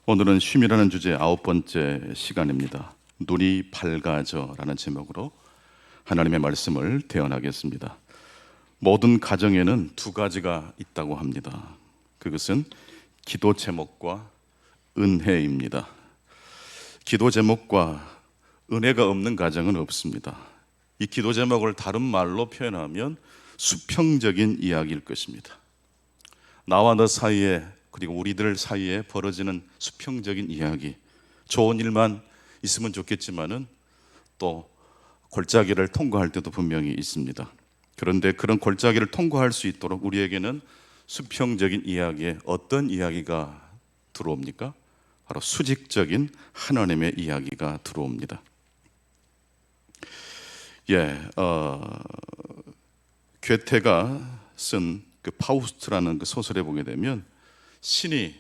오늘은 쉼이라는 주제의 9번째 시간입니다. 눈이 밝아져라는 제목으로 하나님의 말씀을 대언하겠습니다. 모든 가정에는 두 가지가 있다고 합니다. 그것은 기도 제목과 은혜입니다. 기도 제목과 은혜가 없는 가정은 없습니다. 이 기도 제목을 다른 말로 표현하면 수평적인 이야기일 것입니다. 나와 너 사이에, 그리고 우리들 사이에 벌어지는 수평적인 이야기, 좋은 일만 있으면 좋겠지만은 또 골짜기를 통과할 때도 분명히 있습니다. 그런데 그런 골짜기를 통과할 수 있도록 우리에게는 수평적인 이야기에 어떤 이야기가 들어옵니까? 바로 수직적인 하나님의 이야기가 들어옵니다. 괴테가 쓴 그 파우스트라는 그 소설에 보게 되면 신이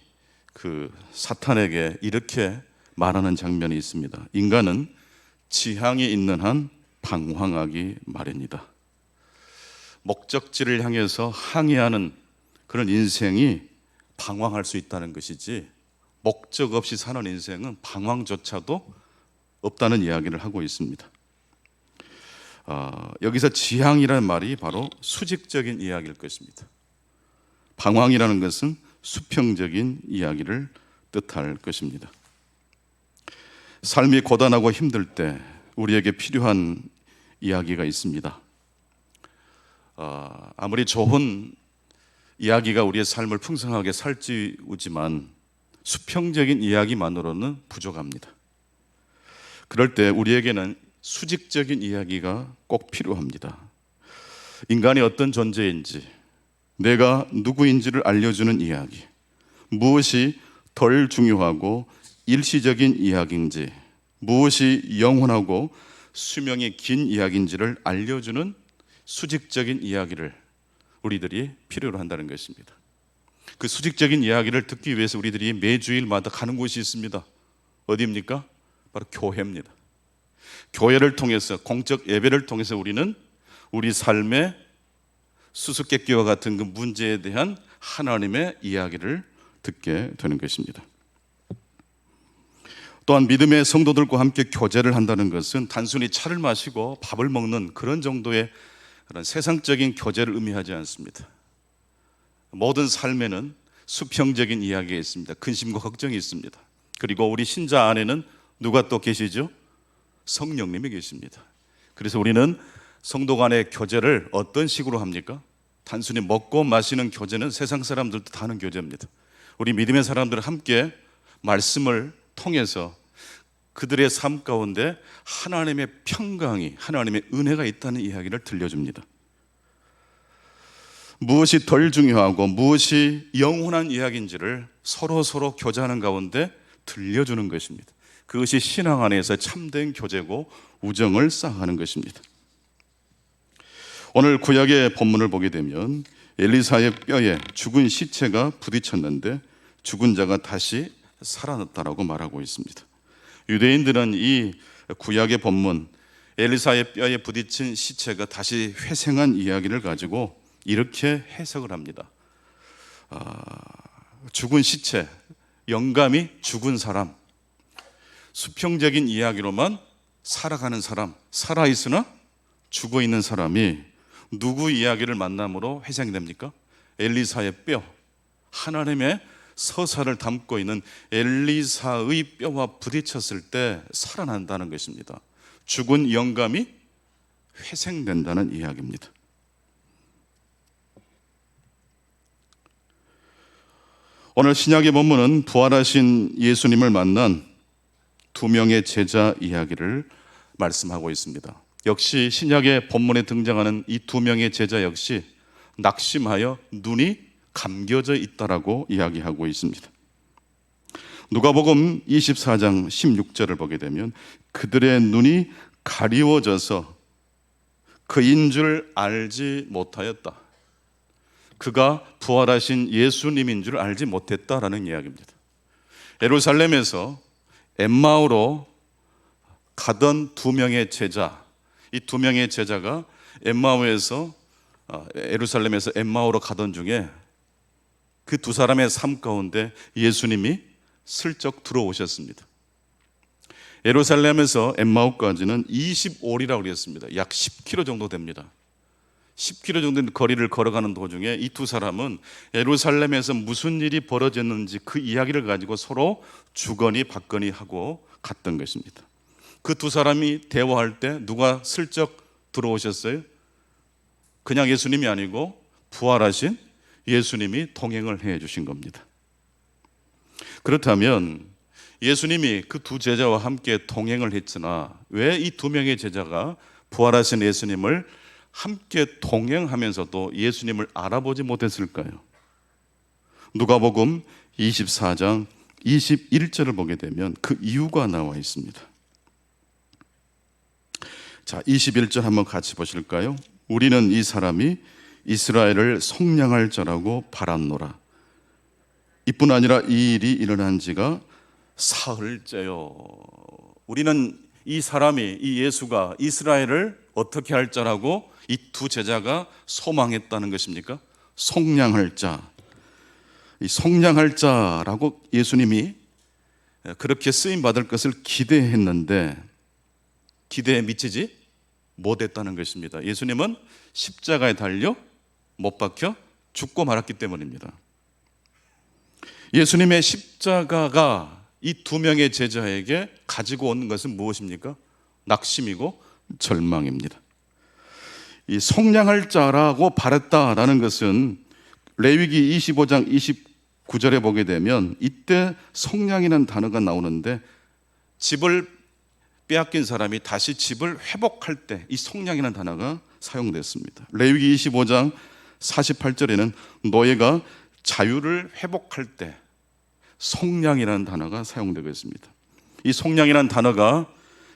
그 사탄에게 이렇게 말하는 장면이 있습니다. 인간은 지향이 있는 한 방황하기 마련이다. 목적지를 향해서 항해하는 그런 인생이 방황할 수 있다는 것이지, 목적 없이 사는 인생은 방황조차도 없다는 이야기를 하고 있습니다. 여기서 지향이라는 말이 바로 수직적인 이야기일 것입니다. 방황이라는 것은 수평적인 이야기를 뜻할 것입니다. 삶이 고단하고 힘들 때 우리에게 필요한 이야기가 있습니다. 아무리 좋은 이야기가 우리의 삶을 풍성하게 살찌우지만 수평적인 이야기만으로는 부족합니다. 그럴 때 우리에게는 수직적인 이야기가 꼭 필요합니다. 인간이 어떤 존재인지, 내가 누구인지를 알려주는 이야기, 무엇이 덜 중요하고 일시적인 이야기인지, 무엇이 영원하고 수명이 긴 이야기인지를 알려주는 수직적인 이야기를 우리들이 필요로 한다는 것입니다. 그 수직적인 이야기를 듣기 위해서 우리들이 매주일마다 가는 곳이 있습니다. 어디입니까? 바로 교회입니다. 교회를 통해서, 공적 예배를 통해서 우리는 우리 삶의 수수께끼와 같은 그 문제에 대한 하나님의 이야기를 듣게 되는 것입니다. 또한 믿음의 성도들과 함께 교제를 한다는 것은 단순히 차를 마시고 밥을 먹는 그런 정도의 그런 세상적인 교제를 의미하지 않습니다. 모든 삶에는 수평적인 이야기가 있습니다. 근심과 걱정이 있습니다. 그리고 우리 신자 안에는 누가 또 계시죠? 성령님이 계십니다. 그래서 우리는 성도 간의 교제를 어떤 식으로 합니까? 단순히 먹고 마시는 교제는 세상 사람들도 다 하는 교제입니다. 우리 믿음의 사람들은 함께 말씀을 통해서 그들의 삶 가운데 하나님의 평강이, 하나님의 은혜가 있다는 이야기를 들려줍니다. 무엇이 덜 중요하고 무엇이 영원한 이야기인지를 서로 교제하는 가운데 들려주는 것입니다. 그것이 신앙 안에서 참된 교제고 우정을 쌓아가는 것입니다. 오늘 구약의 본문을 보게 되면 엘리사의 뼈에 죽은 시체가 부딪혔는데 죽은 자가 다시 살아났다라고 말하고 있습니다. 유대인들은 이 구약의 본문, 엘리사의 뼈에 부딪힌 시체가 다시 회생한 이야기를 가지고 이렇게 해석을 합니다. 죽은 시체, 영감이 죽은 사람, 수평적인 이야기로만 살아가는 사람, 살아있으나 죽어있는 사람이 누구 이야기를 만남으로 회생됩니까? 엘리사의 뼈, 하나님의 서사를 담고 있는 엘리사의 뼈와 부딪혔을 때 살아난다는 것입니다. 죽은 영감이 회생된다는 이야기입니다. 오늘 신약의 본문은 부활하신 예수님을 만난 두 명의 제자 이야기를 말씀하고 있습니다. 역시 신약의 본문에 등장하는 이 두 명의 제자 역시 낙심하여 눈이 감겨져 있다라고 이야기하고 있습니다. 누가복음 24장 16절을 보게 되면 그들의 눈이 가리워져서 그인 줄 알지 못하였다. 그가 부활하신 예수님인 줄 알지 못했다라는 이야기입니다. 예루살렘에서 엠마오로 가던 두 명의 제자, 이 두 명의 제자가 예루살렘에서 엠마오로 가던 중에 그 두 사람의 삶 가운데 예수님이 슬쩍 들어오셨습니다. 예루살렘에서 엠마오까지는 25리라고 그랬습니다. 약 10km 정도 됩니다. 10km 정도 된 거리를 걸어가는 도중에 이 두 사람은 예루살렘에서 무슨 일이 벌어졌는지 그 이야기를 가지고 서로 주거니 받거니 하고 갔던 것입니다. 그 두 사람이 대화할 때 누가 슬쩍 들어오셨어요? 그냥 예수님이 아니고 부활하신 예수님이 동행을 해 주신 겁니다. 그렇다면 예수님이 그 두 제자와 함께 동행을 했으나 왜 이 두 명의 제자가 부활하신 예수님을 함께 동행하면서도 예수님을 알아보지 못했을까요? 누가복음 24장 21절을 보게 되면 그 이유가 나와 있습니다. 자, 21절 한번 같이 보실까요? 우리는 이 사람이 이스라엘을 속량할 자라고 바랐노라. 이뿐 아니라 이 일이 일어난 지가 사흘째요. 우리는 이 사람이, 이 예수가 이스라엘을 어떻게 할 자라고 이 두 제자가 소망했다는 것입니까? 속량할 자. 이 속량할 자라고 예수님이 그렇게 쓰임 받을 것을 기대했는데 기대에 미치지 못했다는 것입니다. 예수님은 십자가에 달려 못 박혀 죽고 말았기 때문입니다. 예수님의 십자가가 이 두 명의 제자에게 가지고 온 것은 무엇입니까? 낙심이고 절망입니다. 이 속량할 자라고 바랬다라는 것은 레위기 25장 29절에 보게 되면 이때 속량이라는 단어가 나오는데 집을 빼앗긴 사람이 다시 집을 회복할 때 이 속량이라는 단어가 사용됐습니다. 레위기 25장 48절에는 너희가 자유를 회복할 때 속량이라는 단어가 사용되고 있습니다. 이 속량이라는 단어가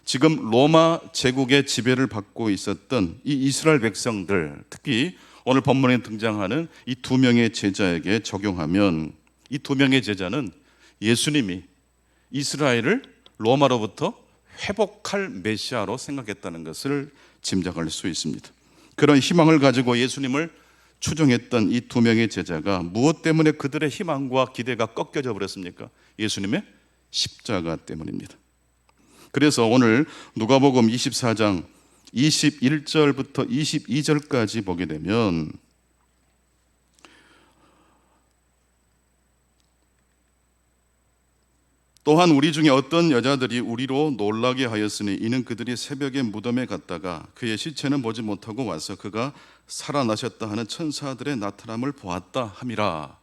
지금 로마 제국의 지배를 받고 있었던 이 이스라엘 백성들, 특히 오늘 본문에 등장하는 이 두 명의 제자에게 적용하면 이 두 명의 제자는 예수님이 이스라엘을 로마로부터 회복할 메시아로 생각했다는 것을 짐작할 수 있습니다. 그런 희망을 가지고 예수님을 추종했던 이 두 명의 제자가 무엇 때문에 그들의 희망과 기대가 꺾여져 버렸습니까? 예수님의 십자가 때문입니다. 그래서 오늘 누가복음 24장 21절부터 22절까지 보게 되면 또한 우리 중에 어떤 여자들이 우리로 놀라게 하였으니 이는 그들이 새벽에 무덤에 갔다가 그의 시체는 보지 못하고 와서 그가 살아나셨다 하는 천사들의 나타남을 보았다 함이라.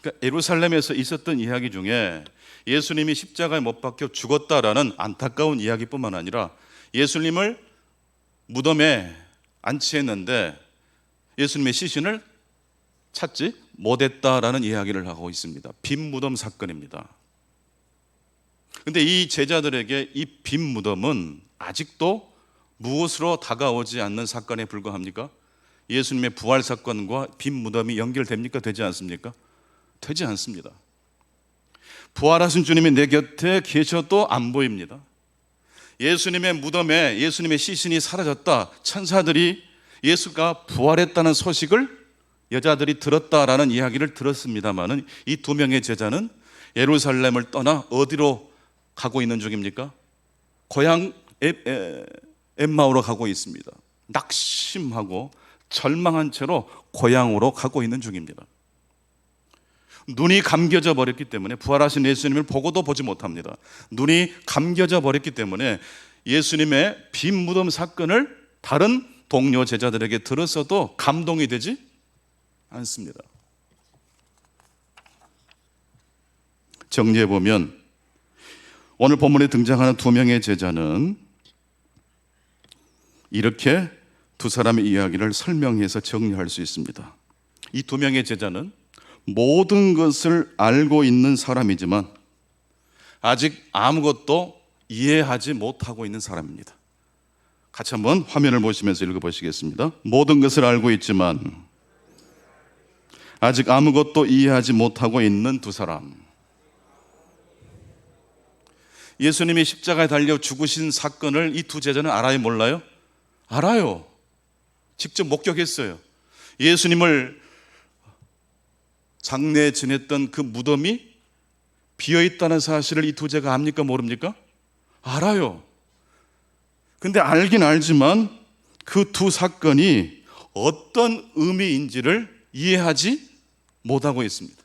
그러니까 예루살렘에서 있었던 이야기 중에 예수님이 십자가에 못 박혀 죽었다라는 안타까운 이야기뿐만 아니라 예수님을 무덤에 안치했는데 예수님의 시신을 찾지 못했다라는 이야기를 하고 있습니다. 빈 무덤 사건입니다. 그런데 이 제자들에게 이 빈 무덤은 아직도 무엇으로 다가오지 않는 사건에 불과합니까? 예수님의 부활 사건과 빈 무덤이 연결됩니까? 되지 않습니까? 되지 않습니다. 부활하신 주님이 내 곁에 계셔도 안 보입니다. 예수님의 무덤에 예수님의 시신이 사라졌다. 천사들이 예수가 부활했다는 소식을 여자들이 들었다라는 이야기를 들었습니다마는 이 두 명의 제자는 예루살렘을 떠나 어디로 가고 있는 중입니까? 고향 엠마오로 가고 있습니다. 낙심하고 절망한 채로 고향으로 가고 있는 중입니다. 눈이 감겨져 버렸기 때문에 부활하신 예수님을 보고도 보지 못합니다. 눈이 감겨져 버렸기 때문에 예수님의 빈 무덤 사건을 다른 동료 제자들에게 들었어도 감동이 되지 않습니다. 정리해 보면 오늘 본문에 등장하는 두 명의 제자는 이렇게 두 사람의 이야기를 설명해서 정리할 수 있습니다. 이 두 명의 제자는 모든 것을 알고 있는 사람이지만 아직 아무것도 이해하지 못하고 있는 사람입니다. 같이 한번 화면을 보시면서 읽어보시겠습니다. 모든 것을 알고 있지만 아직 아무것도 이해하지 못하고 있는 두 사람. 예수님이 십자가에 달려 죽으신 사건을 이 두 제자는 알아요, 몰라요? 알아요. 직접 목격했어요. 예수님을 장례에 지냈던 그 무덤이 비어있다는 사실을 이 두제가 압니까 모릅니까? 알아요. 근데 알긴 알지만 그 두 사건이 어떤 의미인지를 이해하지 못하고 있습니다.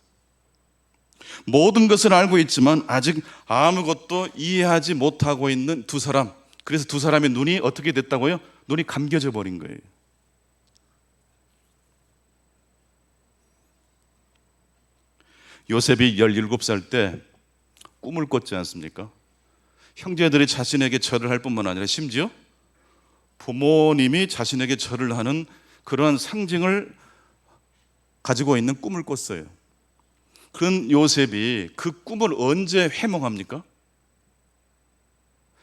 모든 것을 알고 있지만 아직 아무것도 이해하지 못하고 있는 두 사람. 그래서 두 사람의 눈이 어떻게 됐다고요? 눈이 감겨져 버린 거예요. 요셉이 17살 때 꿈을 꿨지 않습니까? 형제들이 자신에게 절을 할 뿐만 아니라 심지어 부모님이 자신에게 절을 하는 그런 상징을 가지고 있는 꿈을 꿨어요. 그런 요셉이 그 꿈을 언제 회몽합니까?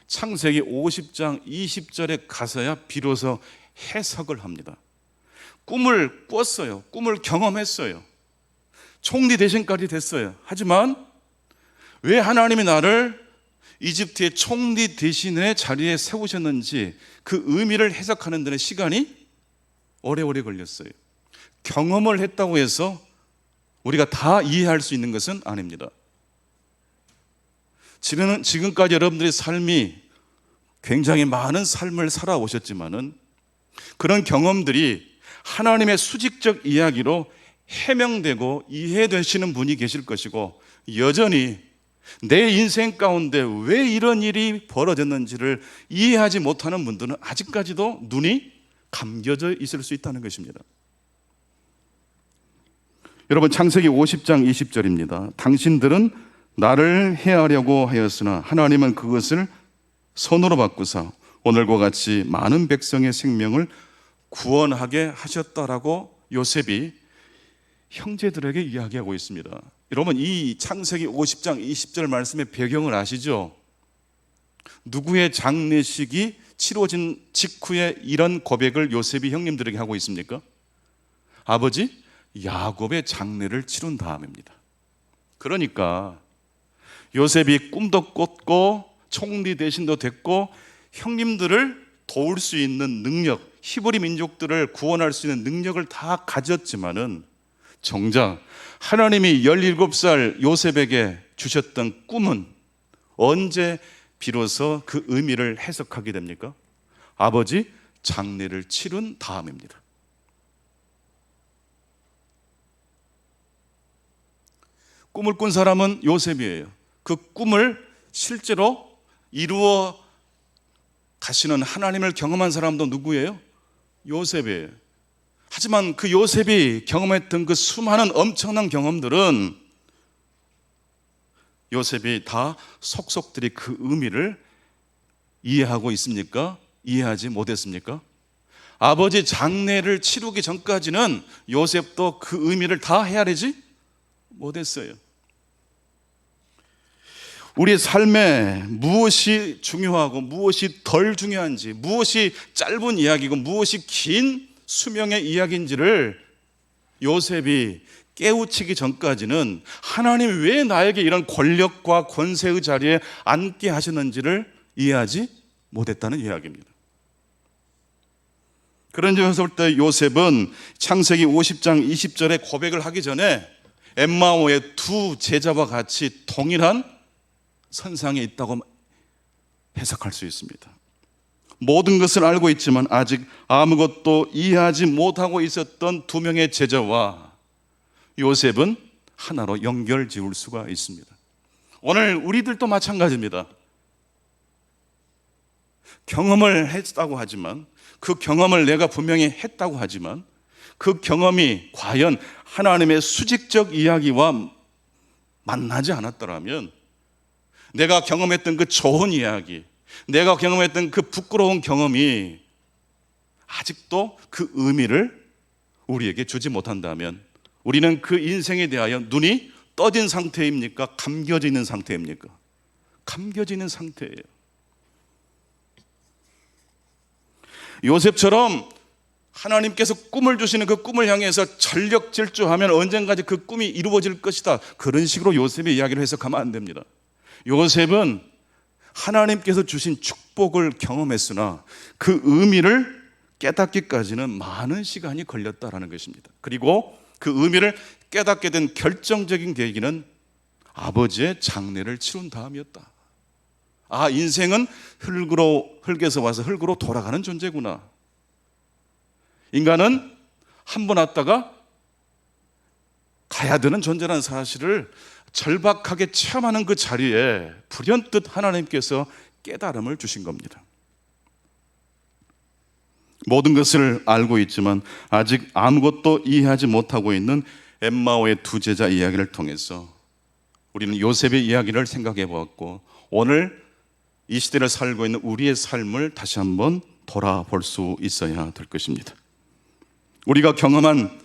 창세기 50장 20절에 가서야 비로소 해석을 합니다. 꿈을 꿨어요. 꿈을 경험했어요. 총리 대신까지 됐어요. 하지만 왜 하나님이 나를 이집트의 총리 대신의 자리에 세우셨는지 그 의미를 해석하는 데는 시간이 오래오래 걸렸어요. 경험을 했다고 해서 우리가 다 이해할 수 있는 것은 아닙니다. 지금까지 여러분들의 삶이 굉장히 많은 삶을 살아오셨지만은 그런 경험들이 하나님의 수직적 이야기로 해명되고 이해되시는 분이 계실 것이고, 여전히 내 인생 가운데 왜 이런 일이 벌어졌는지를 이해하지 못하는 분들은 아직까지도 눈이 감겨져 있을 수 있다는 것입니다. 여러분, 창세기 50장 20절입니다. 당신들은 나를 해하려고 하였으나 하나님은 그것을 선으로 바꾸사 오늘과 같이 많은 백성의 생명을 구원하게 하셨다라고 요셉이 형제들에게 이야기하고 있습니다. 여러분, 이 창세기 50장 20절 말씀의 배경을 아시죠? 누구의 장례식이 치러진 직후에 이런 고백을 요셉이 형님들에게 하고 있습니까? 아버지 야곱의 장례를 치른 다음입니다. 그러니까 요셉이 꿈도 꿨고 총리 대신도 됐고 형님들을 도울 수 있는 능력, 히브리 민족들을 구원할 수 있는 능력을 다 가졌지만은 정작 하나님이 17살 요셉에게 주셨던 꿈은 언제 비로소 그 의미를 해석하게 됩니까? 아버지 장례를 치른 다음입니다. 꿈을 꾼 사람은 요셉이에요. 그 꿈을 실제로 이루어 가시는 하나님을 경험한 사람도 누구예요? 요셉이에요. 하지만 그 요셉이 경험했던 그 수많은 엄청난 경험들은 요셉이 다 속속들이 그 의미를 이해하고 있습니까? 이해하지 못했습니까? 아버지 장례를 치르기 전까지는 요셉도 그 의미를 다 헤아리지 못했어요. 우리의 삶에 무엇이 중요하고 무엇이 덜 중요한지, 무엇이 짧은 이야기고 무엇이 긴 수명의 이야기인지를 요셉이 깨우치기 전까지는 하나님이 왜 나에게 이런 권력과 권세의 자리에 앉게 하셨는지를 이해하지 못했다는 이야기입니다. 그런 점에서 볼 때 요셉은 창세기 50장 20절에 고백을 하기 전에 엠마오의 두 제자와 같이 동일한 선상에 있다고 해석할 수 있습니다. 모든 것을 알고 있지만 아직 아무것도 이해하지 못하고 있었던 두 명의 제자와 요셉은 하나로 연결 지을 수가 있습니다. 오늘 우리들도 마찬가지입니다. 경험을 했다고 하지만, 그 경험을 내가 분명히 했다고 하지만 그 경험이 과연 하나님의 수직적 이야기와 만나지 않았더라면 내가 경험했던 그 좋은 이야기, 내가 경험했던 그 부끄러운 경험이 아직도 그 의미를 우리에게 주지 못한다면 우리는 그 인생에 대하여 눈이 떠진 상태입니까? 감겨져 있는 상태입니까? 감겨져 있는 상태예요. 요셉처럼 하나님께서 꿈을 주시는 그 꿈을 향해서 전력 질주하면 언젠가지 그 꿈이 이루어질 것이다, 그런 식으로 요셉의 이야기를 해석하면 안 됩니다. 요셉은 하나님께서 주신 축복을 경험했으나 그 의미를 깨닫기까지는 많은 시간이 걸렸다라는 것입니다. 그리고 그 의미를 깨닫게 된 결정적인 계기는 아버지의 장례를 치룬 다음이었다. 아, 인생은 흙에서 와서 흙으로 돌아가는 존재구나. 인간은 한 번 왔다가 가야 되는 존재라는 사실을 절박하게 체험하는 그 자리에 불현듯 하나님께서 깨달음을 주신 겁니다. 모든 것을 알고 있지만 아직 아무것도 이해하지 못하고 있는 엠마오의 두 제자 이야기를 통해서 우리는 요셉의 이야기를 생각해 보았고, 오늘 이 시대를 살고 있는 우리의 삶을 다시 한번 돌아볼 수 있어야 될 것입니다. 우리가 경험한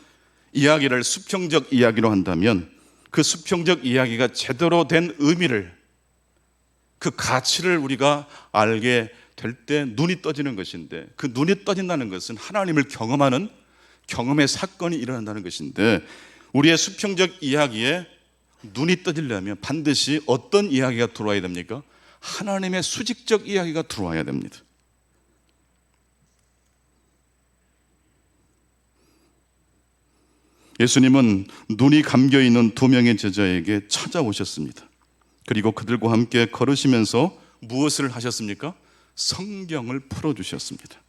이야기를 수평적 이야기로 한다면 그 수평적 이야기가 제대로 된 의미를, 그 가치를 우리가 알게 될 때 눈이 떠지는 것인데, 그 눈이 떠진다는 것은 하나님을 경험하는 경험의 사건이 일어난다는 것인데, 우리의 수평적 이야기에 눈이 떠지려면 반드시 어떤 이야기가 들어와야 됩니까? 하나님의 수직적 이야기가 들어와야 됩니다. 예수님은 눈이 감겨있는 두 명의 제자에게 찾아오셨습니다. 그리고 그들과 함께 걸으시면서 무엇을 하셨습니까? 성경을 풀어주셨습니다.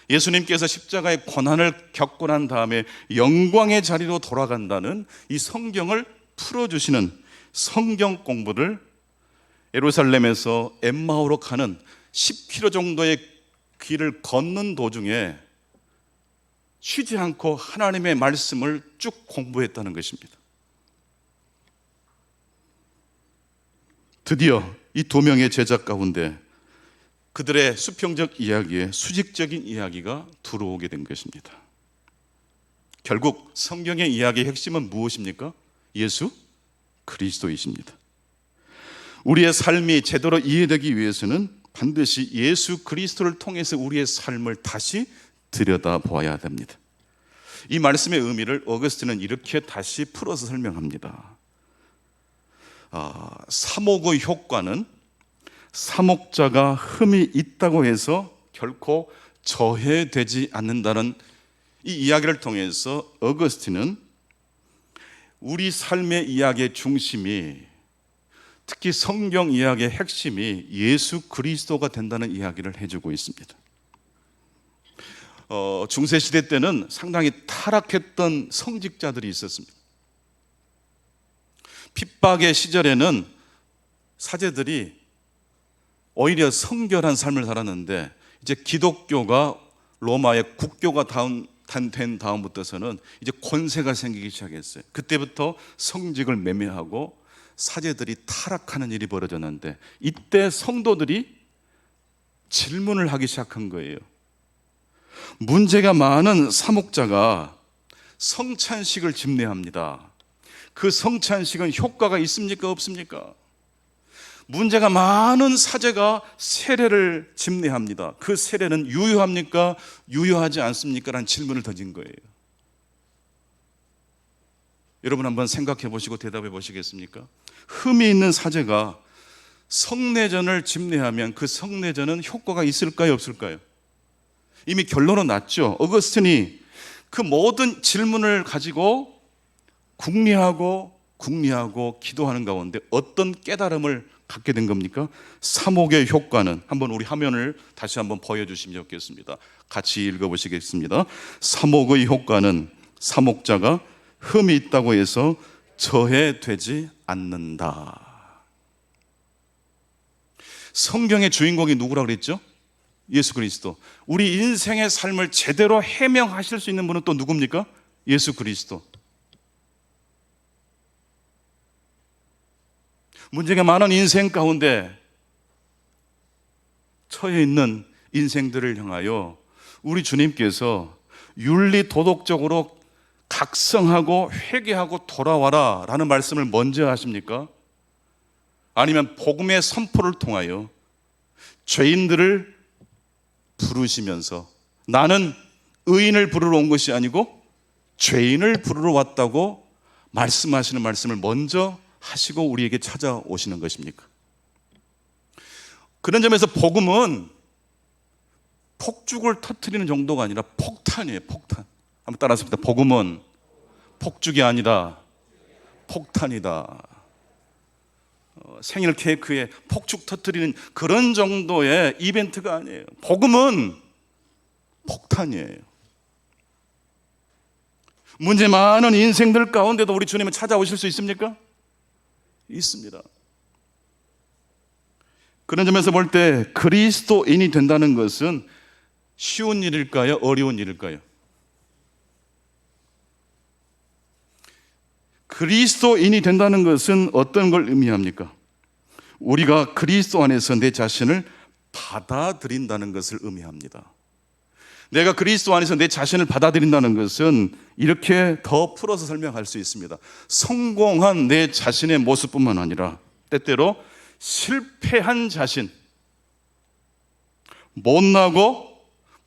예수님께서 십자가의 고난을 겪고 난 다음에 영광의 자리로 돌아간다는 이 성경을 풀어주시는 성경 공부를 예루살렘에서 엠마오로 가는 10km 정도의 길을 걷는 도중에 쉬지 않고 하나님의 말씀을 쭉 공부했다는 것입니다. 드디어 이 두 명의 제자 가운데 그들의 수평적 이야기에 수직적인 이야기가 들어오게 된 것입니다. 결국 성경의 이야기의 핵심은 무엇입니까? 예수 그리스도이십니다. 우리의 삶이 제대로 이해되기 위해서는 반드시 예수 그리스도를 통해서 우리의 삶을 다시 들여다보아야 됩니다. 이 말씀의 의미를 어거스틴은 이렇게 다시 풀어서 설명합니다. 사목의 효과는 사목자가 흠이 있다고 해서 결코 저해되지 않는다는 이 이야기를 통해서 어거스틴은 우리 삶의 이야기의 중심이, 특히 성경 이야기의 핵심이 예수 그리스도가 된다는 이야기를 해주고 있습니다. 중세시대 때는 상당히 타락했던 성직자들이 있었습니다. 핍박의 시절에는 사제들이 오히려 성결한 삶을 살았는데, 이제 기독교가 로마의 국교가 된 다음부터서는 이제 권세가 생기기 시작했어요. 그때부터 성직을 매매하고 사제들이 타락하는 일이 벌어졌는데, 이때 성도들이 질문을 하기 시작한 거예요. 문제가 많은 사목자가 성찬식을 집례합니다. 그 성찬식은 효과가 있습니까? 없습니까? 문제가 많은 사제가 세례를 집례합니다. 그 세례는 유효합니까? 유효하지 않습니까? 라는 질문을 던진 거예요. 여러분 한번 생각해 보시고 대답해 보시겠습니까? 흠이 있는 사제가 성례전을 집례하면 그 성례전은 효과가 있을까요? 없을까요? 이미 결론은 났죠. 어거스틴이 그 모든 질문을 가지고 궁리하고 기도하는 가운데 어떤 깨달음을 갖게 된 겁니까? 사목의 효과는, 한번 우리 화면을 다시 한번 보여주시면 좋겠습니다. 같이 읽어보시겠습니다. 사목의 효과는 사목자가 흠이 있다고 해서 저해되지 않는다. 성경의 주인공이 누구라고 그랬죠? 예수 그리스도. 우리 인생의 삶을 제대로 해명하실 수 있는 분은 또 누굽니까? 예수 그리스도. 문제가 많은 인생 가운데 처해 있는 인생들을 향하여 우리 주님께서 윤리 도덕적으로 각성하고 회개하고 돌아와라 라는 말씀을 먼저 하십니까? 아니면 복음의 선포를 통하여 죄인들을 부르시면서 나는 의인을 부르러 온 것이 아니고 죄인을 부르러 왔다고 말씀하시는 말씀을 먼저 하시고 우리에게 찾아오시는 것입니까? 그런 점에서 복음은 폭죽을 터뜨리는 정도가 아니라 폭탄이에요. 폭탄. 한번 따라하십니다. 복음은 폭죽이 아니다, 폭탄이다. 생일 케이크에 폭죽 터뜨리는 그런 정도의 이벤트가 아니에요. 복음은 폭탄이에요. 문제 많은 인생들 가운데도 우리 주님은 찾아오실 수 있습니까? 있습니다. 그런 점에서 볼 때 그리스도인이 된다는 것은 쉬운 일일까요? 어려운 일일까요? 그리스도인이 된다는 것은 어떤 걸 의미합니까? 우리가 그리스도 안에서 내 자신을 받아들인다는 것을 의미합니다. 내가 그리스도 안에서 내 자신을 받아들인다는 것은 이렇게 더 풀어서 설명할 수 있습니다. 성공한 내 자신의 모습뿐만 아니라 때때로 실패한 자신, 못나고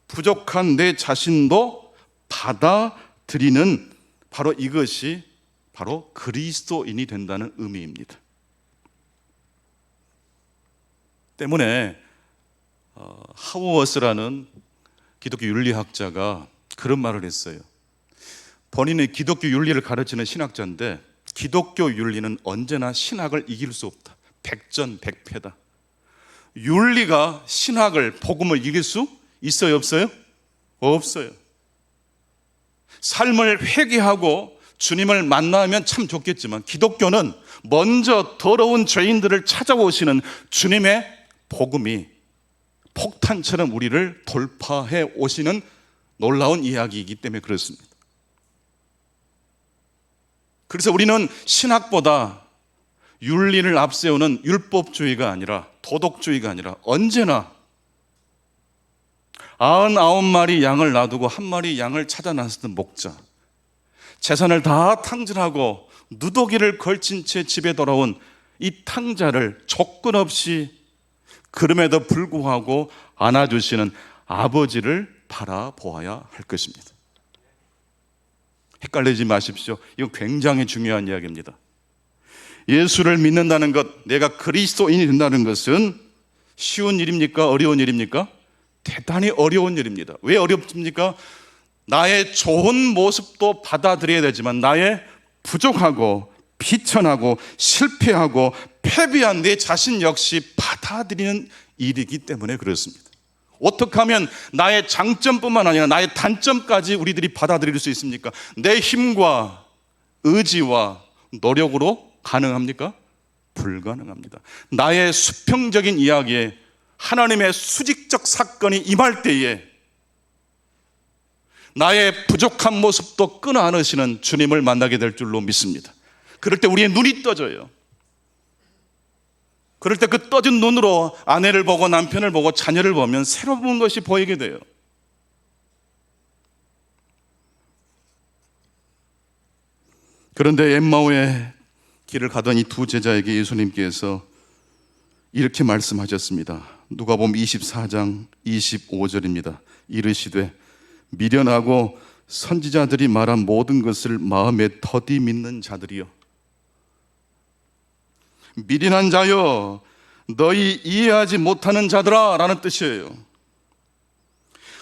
부족한 내 자신도 받아들이는 바로 이것이 바로 그리스도인이 된다는 의미입니다. 때문에 하우어스라는 기독교 윤리학자가 그런 말을 했어요. 본인이 기독교 윤리를 가르치는 신학자인데 기독교 윤리는 언제나 신학을 이길 수 없다. 백전백패다. 윤리가 신학을, 복음을 이길 수 있어요, 없어요? 없어요. 삶을 회개하고 주님을 만나면 참 좋겠지만 기독교는 먼저 더러운 죄인들을 찾아오시는 주님의 복음이 폭탄처럼 우리를 돌파해 오시는 놀라운 이야기이기 때문에 그렇습니다. 그래서 우리는 신학보다 윤리를 앞세우는 율법주의가 아니라 도덕주의가 아니라 언제나 99마리 양을 놔두고 한 마리 양을 찾아 나섰던 목자, 재산을 다 탕진하고 누더기를 걸친 채 집에 돌아온 이 탕자를 조건 없이 그럼에도 불구하고 안아주시는 아버지를 바라보아야 할 것입니다. 헷갈리지 마십시오. 이거 굉장히 중요한 이야기입니다. 예수를 믿는다는 것, 내가 그리스도인이 된다는 것은 쉬운 일입니까? 어려운 일입니까? 대단히 어려운 일입니다. 왜 어렵습니까? 나의 좋은 모습도 받아들여야 되지만 나의 부족하고 비천하고 실패하고 패배한 내 자신 역시 받아들이는 일이기 때문에 그렇습니다. 어떻게 하면 나의 장점뿐만 아니라 나의 단점까지 우리들이 받아들일 수 있습니까? 내 힘과 의지와 노력으로 가능합니까? 불가능합니다. 나의 수평적인 이야기에 하나님의 수직적 사건이 임할 때에 나의 부족한 모습도 끊어 안으시는 주님을 만나게 될 줄로 믿습니다. 그럴 때 우리의 눈이 떠져요. 그럴 때 그 떠진 눈으로 아내를 보고 남편을 보고 자녀를 보면 새로운 것이 보이게 돼요. 그런데 엠마오의 길을 가던 이 두 제자에게 예수님께서 이렇게 말씀하셨습니다. 누가복음 24장 25절입니다. 이르시되 미련하고 선지자들이 말한 모든 것을 마음에 더디 믿는 자들이여, 미련한 자여 너희 이해하지 못하는 자들아 라는 뜻이에요.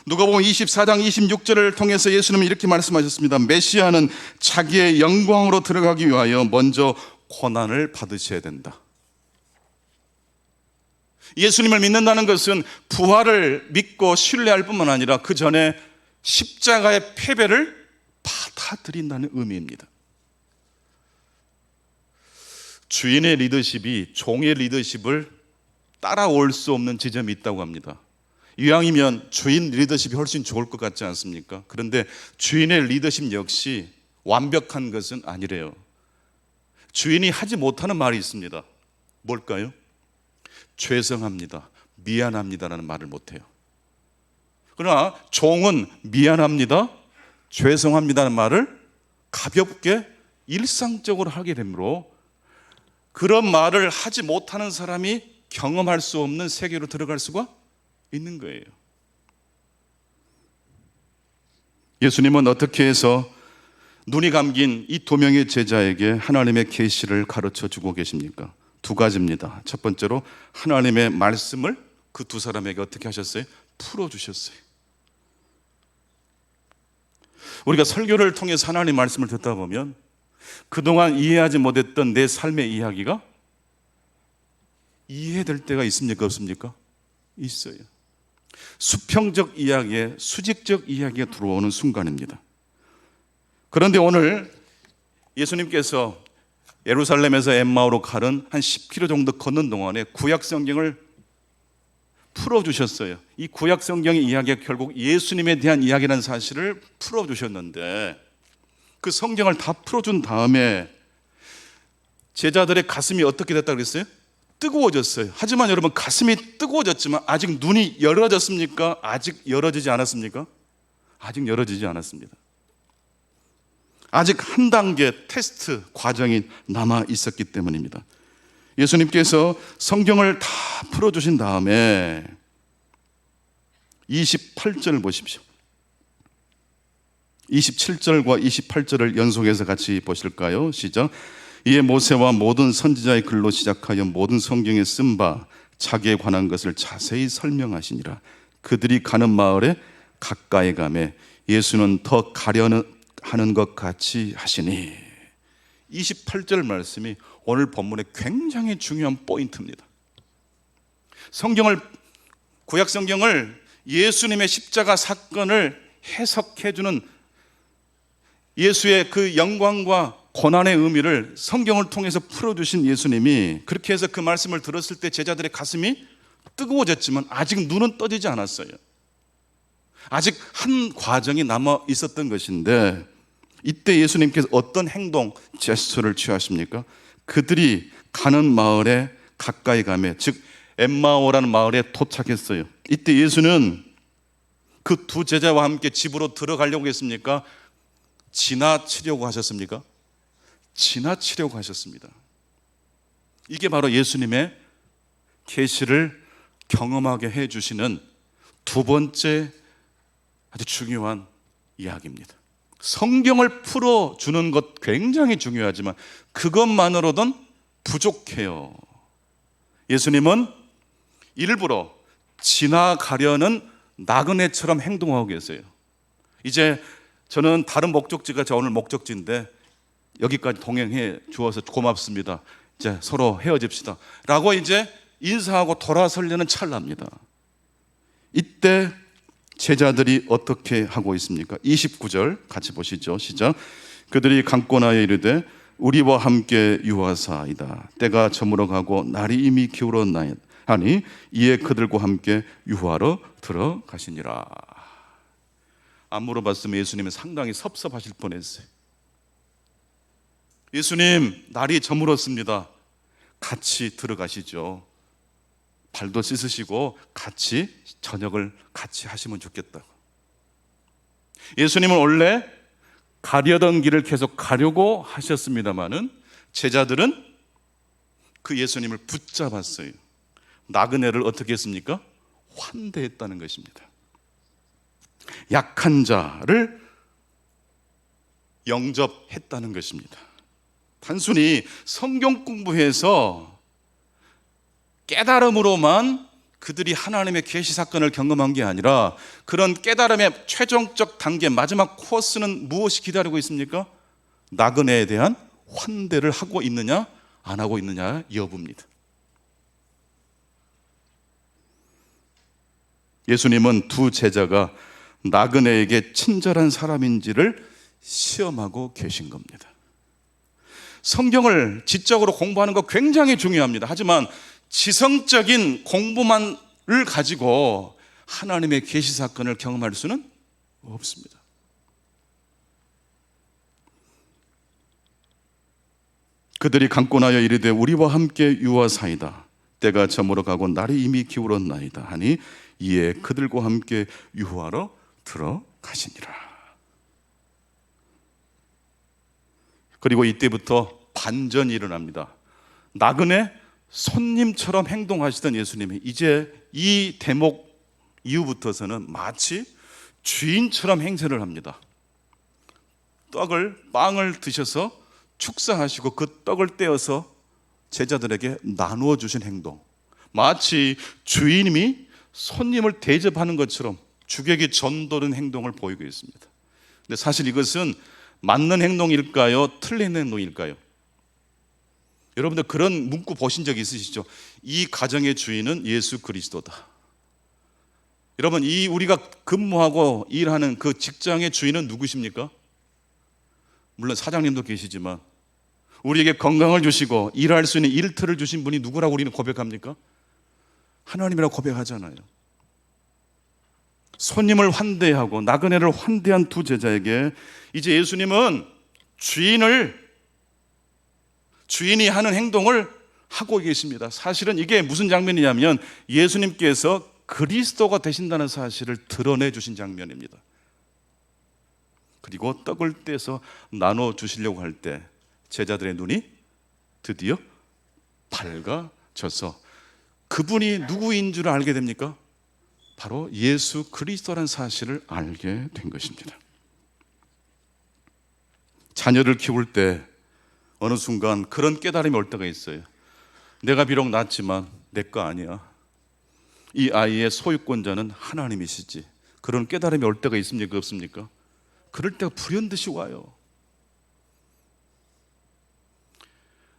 누가복음 24장 26절을 통해서 예수님은 이렇게 말씀하셨습니다. 메시아는 자기의 영광으로 들어가기 위하여 먼저 고난을 받으셔야 된다. 예수님을 믿는다는 것은 부활을 믿고 신뢰할 뿐만 아니라 그 전에 십자가의 패배를 받아들인다는 의미입니다. 주인의 리더십이 종의 리더십을 따라올 수 없는 지점이 있다고 합니다. 이왕이면 주인 리더십이 훨씬 좋을 것 같지 않습니까? 그런데 주인의 리더십 역시 완벽한 것은 아니래요. 주인이 하지 못하는 말이 있습니다. 뭘까요? 죄송합니다, 미안합니다라는 말을 못해요. 그러나 종은 미안합니다, 죄송합니다라는 말을 가볍게 일상적으로 하게 되므로 그런 말을 하지 못하는 사람이 경험할 수 없는 세계로 들어갈 수가 있는 거예요. 예수님은 어떻게 해서 눈이 감긴 이 두 명의 제자에게 하나님의 계시를 가르쳐 주고 계십니까? 두 가지입니다. 첫 번째로 하나님의 말씀을 그 두 사람에게 어떻게 하셨어요? 풀어주셨어요. 우리가 설교를 통해서 하나님의 말씀을 듣다 보면 그동안 이해하지 못했던 내 삶의 이야기가 이해될 때가 있습니까? 없습니까? 있어요. 수평적 이야기에 수직적 이야기가 들어오는 순간입니다. 그런데 오늘 예수님께서 예루살렘에서 엠마오로 가는 한 10km 정도 걷는 동안에 구약 성경을 풀어주셨어요. 이 구약 성경의 이야기가 결국 예수님에 대한 이야기라는 사실을 풀어주셨는데, 그 성경을 다 풀어준 다음에 제자들의 가슴이 어떻게 됐다 그랬어요? 뜨거워졌어요. 하지만 여러분, 가슴이 뜨거워졌지만 아직 눈이 열어졌습니까? 아직 열어지지 않았습니까? 아직 열어지지 않았습니다. 아직 한 단계 테스트 과정이 남아 있었기 때문입니다. 예수님께서 성경을 다 풀어주신 다음에 28절 보십시오. 27절과 28절을 연속해서 같이 보실까요? 시작. 이에 모세와 모든 선지자의 글로 시작하여 모든 성경에 쓴 바 자기에 관한 것을 자세히 설명하시니라. 그들이 가는 마을에 가까이 가매 예수는 더 가려는 하는 것 같이 하시니. 28절 말씀이 오늘 본문의 굉장히 중요한 포인트입니다. 구약 성경을 예수님의 십자가 사건을 해석해주는 예수의 그 영광과 고난의 의미를 성경을 통해서 풀어주신 예수님이 그렇게 해서 그 말씀을 들었을 때 제자들의 가슴이 뜨거워졌지만 아직 눈은 떠지지 않았어요. 아직 한 과정이 남아 있었던 것인데, 이때 예수님께서 어떤 행동, 제스처를 취하십니까? 그들이 가는 마을에 가까이 가매, 즉 엠마오라는 마을에 도착했어요. 이때 예수는 그 두 제자와 함께 집으로 들어가려고 했습니까? 지나치려고 하셨습니까? 지나치려고 하셨습니다. 이게 바로 예수님의 계시를 경험하게 해주시는 두 번째 아주 중요한 이야기입니다. 성경을 풀어주는 것 굉장히 중요하지만 그것만으로는 부족해요. 예수님은 일부러 지나가려는 나그네처럼 행동하고 계세요. 이제 저는 다른 목적지가 오늘 목적지인데 여기까지 동행해 주어서 고맙습니다. 이제 서로 헤어집시다 라고 이제 인사하고 돌아서려는 찰나입니다. 이때 제자들이 어떻게 하고 있습니까? 29절 같이 보시죠. 시작. 그들이 강권하여 이르되 우리와 함께 유하사이다. 때가 저물어 가고 날이 이미 기울었나이다 하니 이에 그들과 함께 유하러 들어가시니라. 안 물어봤으면 예수님은 상당히 섭섭하실 뻔했어요. 예수님, 날이 저물었습니다. 같이 들어가시죠. 발도 씻으시고 같이 저녁을 같이 하시면 좋겠다. 예수님은 원래 가려던 길을 계속 가려고 하셨습니다마는 제자들은 그 예수님을 붙잡았어요. 나그네를 어떻게 했습니까? 환대했다는 것입니다. 약한 자를 영접했다는 것입니다. 단순히 성경 공부해서 깨달음으로만 그들이 하나님의 계시 사건을 경험한 게 아니라 그런 깨달음의 최종적 단계, 마지막 코스는 무엇이 기다리고 있습니까? 나그네에 대한 환대를 하고 있느냐 안 하고 있느냐 여부입니다. 예수님은 두 제자가 나그네에게 친절한 사람인지를 시험하고 계신 겁니다. 성경을 지적으로 공부하는 거 굉장히 중요합니다. 하지만 지성적인 공부만을 가지고 하나님의 계시 사건을 경험할 수는 없습니다. 그들이 강권하여 이르되 우리와 함께 유하사이다. 때가 저물어 가고 날이 이미 기울었나이다 하니 이에 그들과 함께 유하러 들어가시니라. 그리고 이때부터 반전이 일어납니다. 나그네 손님처럼 행동하시던 예수님이 이제 이 대목 이후부터서는 마치 주인처럼 행세를 합니다. 빵을 드셔서 축사하시고 그 떡을 떼어서 제자들에게 나누어 주신 행동, 마치 주인이 손님을 대접하는 것처럼 주객이 전도된 행동을 보이고 있습니다. 근데 사실 이것은 맞는 행동일까요? 틀린 행동일까요? 여러분들 그런 문구 보신 적 있으시죠? 이 가정의 주인은 예수 그리스도다. 여러분, 이 우리가 근무하고 일하는 그 직장의 주인은 누구십니까? 물론 사장님도 계시지만 우리에게 건강을 주시고 일할 수 있는 일터를 주신 분이 누구라고 우리는 고백합니까? 하나님이라고 고백하잖아요. 손님을 환대하고 나그네를 환대한 두 제자에게 이제 예수님은 주인이 하는 행동을 하고 계십니다. 사실은 이게 무슨 장면이냐면 예수님께서 그리스도가 되신다는 사실을 드러내 주신 장면입니다. 그리고 떡을 떼서 나눠 주시려고 할 때 제자들의 눈이 드디어 밝아져서 그분이 누구인 줄 알게 됩니까? 바로 예수 그리스도라는 사실을 알게 된 것입니다. 자녀를 키울 때 어느 순간 그런 깨달음이 올 때가 있어요. 내가 비록 낳았지만 내 거 아니야. 이 아이의 소유권자는 하나님이시지. 그런 깨달음이 올 때가 있습니까? 없습니까? 그럴 때가 불현듯이 와요.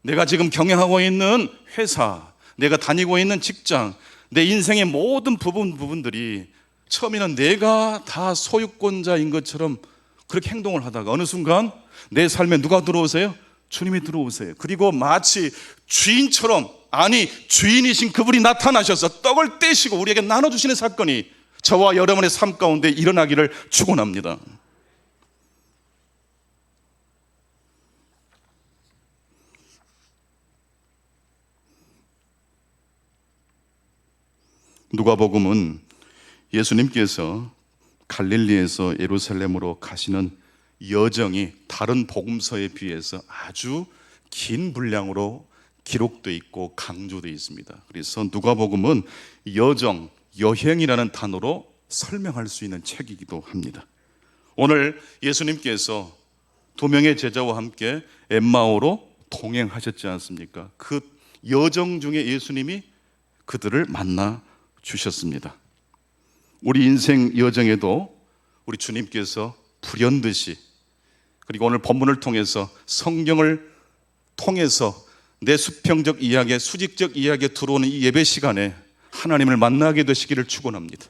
내가 지금 경영하고 있는 회사, 내가 다니고 있는 직장, 내 인생의 모든 부분들이 처음에는 내가 다 소유권자인 것처럼 그렇게 행동을 하다가 어느 순간 내 삶에 누가 들어오세요? 주님이 들어오세요. 그리고 마치 주인처럼, 아니 주인이신 그분이 나타나셔서 떡을 떼시고 우리에게 나눠주시는 사건이 저와 여러분의 삶 가운데 일어나기를 축원합니다. 누가복음은 예수님께서 갈릴리에서 예루살렘으로 가시는 여정이 다른 복음서에 비해서 아주 긴 분량으로 기록되어 있고 강조되어 있습니다. 그래서 누가복음은 여정, 여행이라는 단어로 설명할 수 있는 책이기도 합니다. 오늘 예수님께서 두 명의 제자와 함께 엠마오로 동행하셨지 않습니까? 그 여정 중에 예수님이 그들을 만나 주셨습니다. 우리 인생 여정에도 우리 주님께서 불현듯이, 그리고 오늘 본문을 통해서 성경을 통해서 내 수평적 이야기에, 수직적 이야기에 들어오는 이 예배 시간에 하나님을 만나게 되시기를 축원합니다.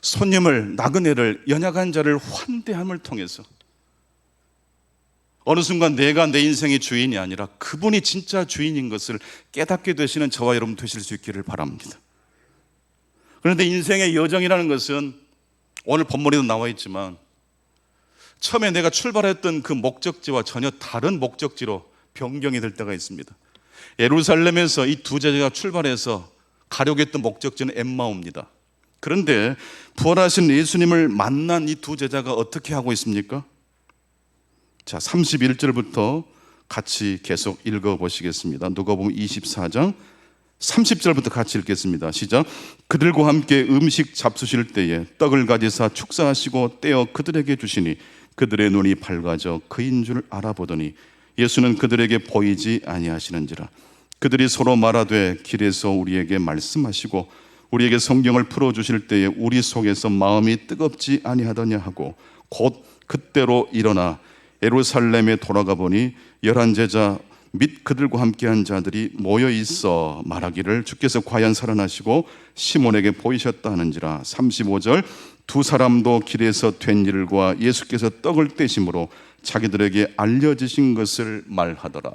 손님을, 나그네를, 연약한 자를 환대함을 통해서 어느 순간 내가 내 인생의 주인이 아니라 그분이 진짜 주인인 것을 깨닫게 되시는 저와 여러분 되실 수 있기를 바랍니다. 그런데 인생의 여정이라는 것은 오늘 본문에도 나와 있지만 처음에 내가 출발했던 그 목적지와 전혀 다른 목적지로 변경이 될 때가 있습니다. 예루살렘에서 이 두 제자가 출발해서 가려고 했던 목적지는 엠마오입니다. 그런데 부활하신 예수님을 만난 이 두 제자가 어떻게 하고 있습니까? 자, 31절부터 같이 계속 읽어보시겠습니다. 누가복음 24장 30절부터 같이 읽겠습니다. 시작. 그들과 함께 음식 잡수실 때에 떡을 가지사 축사하시고 떼어 그들에게 주시니 그들의 눈이 밝아져 그인 줄 알아보더니 예수는 그들에게 보이지 아니하시는지라. 그들이 서로 말하되 길에서 우리에게 말씀하시고 우리에게 성경을 풀어주실 때에 우리 속에서 마음이 뜨겁지 아니하더냐 하고 곧 그때로 일어나 예루살렘에 돌아가 보니 11 제자 및 그들과 함께한 자들이 모여 있어 말하기를 주께서 과연 살아나시고 시몬에게 보이셨다 하는지라. 35절 두 사람도 길에서 된 일과 예수께서 떡을 떼심으로 자기들에게 알려지신 것을 말하더라.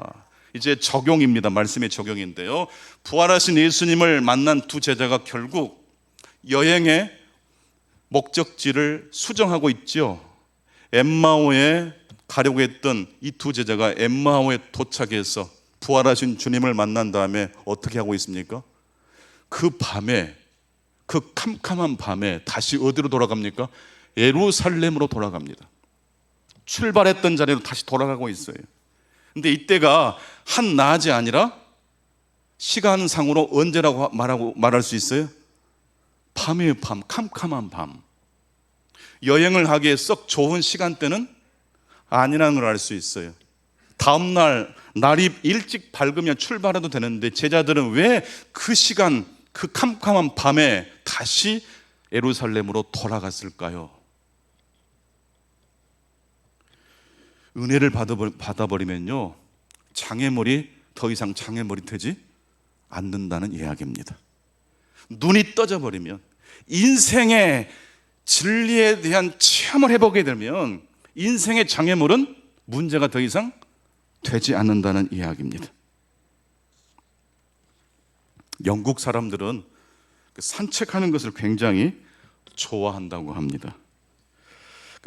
이제 적용입니다. 말씀의 적용인데요, 부활하신 예수님을 만난 두 제자가 결국 여행의 목적지를 수정하고 있죠. 엠마오에 가려고 했던 이 두 제자가 엠마오에 도착해서 부활하신 주님을 만난 다음에 어떻게 하고 있습니까? 그 밤에, 그 캄캄한 밤에 다시 어디로 돌아갑니까? 예루살렘으로 돌아갑니다. 출발했던 자리로 다시 돌아가고 있어요. 근데 이때가 한낮이 아니라 시간상으로 언제라고 말할 수 있어요? 밤이에요. 밤, 캄캄한 밤. 여행을 하기에 썩 좋은 시간대는 아니라는 걸 알 수 있어요. 다음날 날이 일찍 밝으면 출발해도 되는데 제자들은 왜 그 시간, 그 캄캄한 밤에 다시 예루살렘으로 돌아갔을까요? 은혜를 받아버리면요, 장애물이 더 이상 장애물이 되지 않는다는 이야기입니다. 눈이 떠져버리면, 인생의 진리에 대한 체험을 해보게 되면 인생의 장애물은 문제가 더 이상 되지 않는다는 이야기입니다. 영국 사람들은 산책하는 것을 굉장히 좋아한다고 합니다.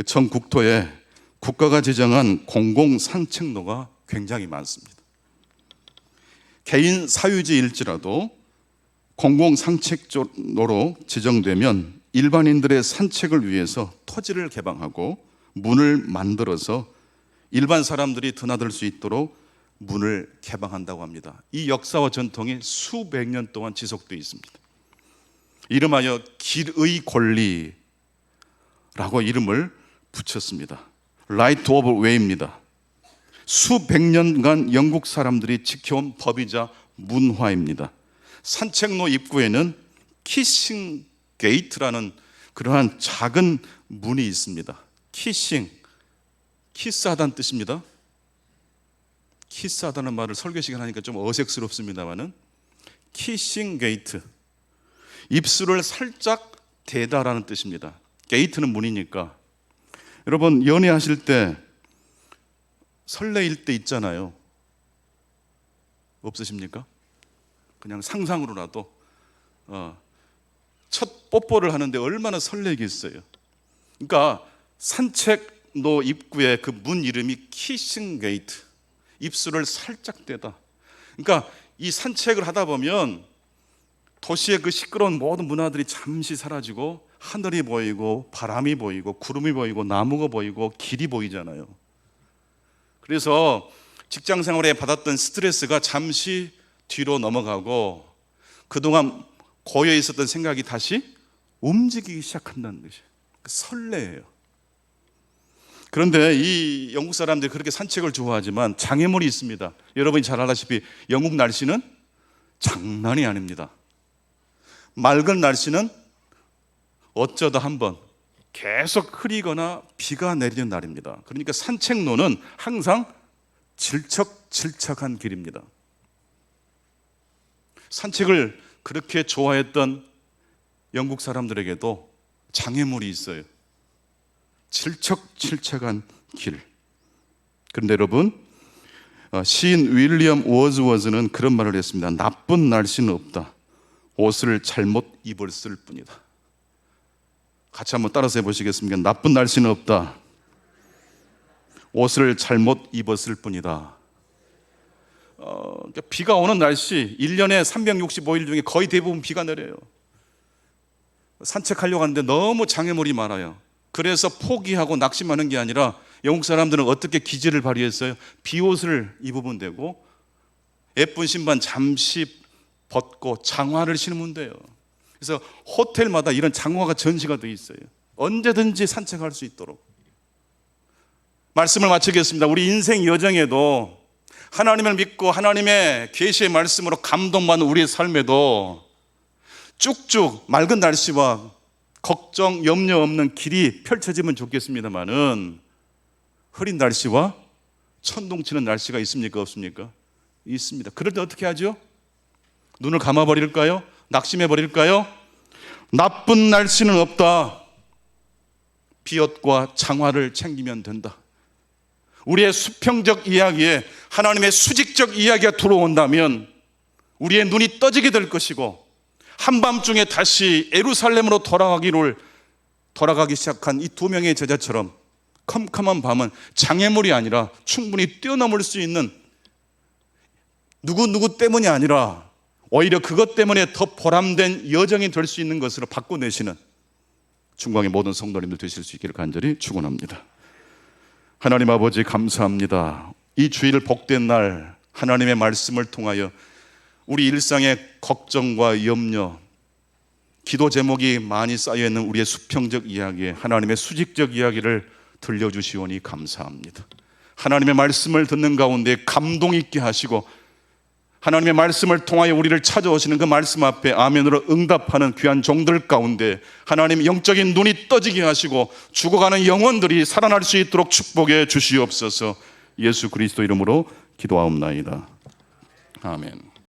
전 국토에 국가가 지정한 공공 산책로가 굉장히 많습니다. 개인 사유지일지라도 공공 산책로로 지정되면 일반인들의 산책을 위해서 토지를 개방하고 문을 만들어서 일반 사람들이 드나들 수 있도록 문을 개방한다고 합니다. 이 역사와 전통이 수백 년 동안 지속되어 있습니다. 이름하여 길의 권리라고 이름을 붙였습니다. 라이트 오브 웨이입니다. 수백 년간 영국 사람들이 지켜온 법이자 문화입니다. 산책로 입구에는 키싱 게이트라는 그러한 작은 문이 있습니다. 키싱, 키스하다는 뜻입니다. 키스하다는 말을 설교 시간 하니까 좀 어색스럽습니다만은 키싱 게이트, 입술을 살짝 대다라는 뜻입니다. 게이트는 문이니까. 여러분, 연애하실 때 설레일 때 있잖아요. 없으십니까? 그냥 상상으로라도 첫 뽀뽀를 하는데 얼마나 설레겠어요. 그러니까 산책로 입구에 그 문 이름이 키싱 게이트, 입술을 살짝 대다. 그러니까 이 산책을 하다 보면 도시의 그 시끄러운 모든 문화들이 잠시 사라지고 하늘이 보이고 바람이 보이고 구름이 보이고 나무가 보이고 길이 보이잖아요. 그래서 직장 생활에 받았던 스트레스가 잠시 뒤로 넘어가고 그동안 고여 있었던 생각이 다시 움직이기 시작한다는 것이에요. 설레예요. 그런데 이 영국 사람들이 그렇게 산책을 좋아하지만 장애물이 있습니다. 여러분이 잘 알다시피 영국 날씨는 장난이 아닙니다. 맑은 날씨는 어쩌다 한번 계속 흐리거나 비가 내리는 날입니다. 그러니까 산책로는 항상 질척질척한 길입니다. 산책을 그렇게 좋아했던 영국 사람들에게도 장애물이 있어요. 질척질척한 길. 그런데 여러분, 시인 윌리엄 워즈워즈는 그런 말을 했습니다. 나쁜 날씨는 없다. 옷을 잘못 입었을 뿐이다. 같이 한번 따라서 해보시겠습니까? 나쁜 날씨는 없다. 옷을 잘못 입었을 뿐이다. 그러니까 비가 오는 날씨, 1년에 365일 중에 거의 대부분 비가 내려요. 산책하려고 하는데 너무 장애물이 많아요. 그래서 포기하고 낙심하는 게 아니라 영국 사람들은 어떻게 기지를 발휘했어요? 비옷을 입으면 되고 예쁜 신발 잠시 벗고 장화를 신으면 돼요. 그래서 호텔마다 이런 장화가 전시가 되어 있어요. 언제든지 산책할 수 있도록. 말씀을 마치겠습니다. 우리 인생 여정에도 하나님을 믿고 하나님의 계시의 말씀으로 감동받는 우리의 삶에도 쭉쭉 맑은 날씨와 걱정, 염려 없는 길이 펼쳐지면 좋겠습니다만은 흐린 날씨와 천둥치는 날씨가 있습니까? 없습니까? 있습니다. 그럴 때 어떻게 하죠? 눈을 감아버릴까요? 낙심해버릴까요? 나쁜 날씨는 없다. 비옷과 장화를 챙기면 된다. 우리의 수평적 이야기에 하나님의 수직적 이야기가 들어온다면 우리의 눈이 떠지게 될 것이고 한밤중에 다시 예루살렘으로 돌아가기 시작한 이 두 명의 제자처럼 컴컴한 밤은 장애물이 아니라 충분히 뛰어넘을 수 있는 누구 때문이 아니라 오히려 그것 때문에 더 보람된 여정이 될 수 있는 것으로 바꿔내시는 중광의 모든 성도님들 되실 수 있기를 간절히 축원합니다. 하나님 아버지 감사합니다. 이 주일 복된 날 하나님의 말씀을 통하여 우리 일상의 걱정과 염려, 기도 제목이 많이 쌓여있는 우리의 수평적 이야기에 하나님의 수직적 이야기를 들려주시오니 감사합니다. 하나님의 말씀을 듣는 가운데 감동 있게 하시고 하나님의 말씀을 통하여 우리를 찾아오시는 그 말씀 앞에 아멘으로 응답하는 귀한 종들 가운데 하나님 영적인 눈이 떠지게 하시고 죽어가는 영혼들이 살아날 수 있도록 축복해 주시옵소서. 예수 그리스도 이름으로 기도하옵나이다. 아멘.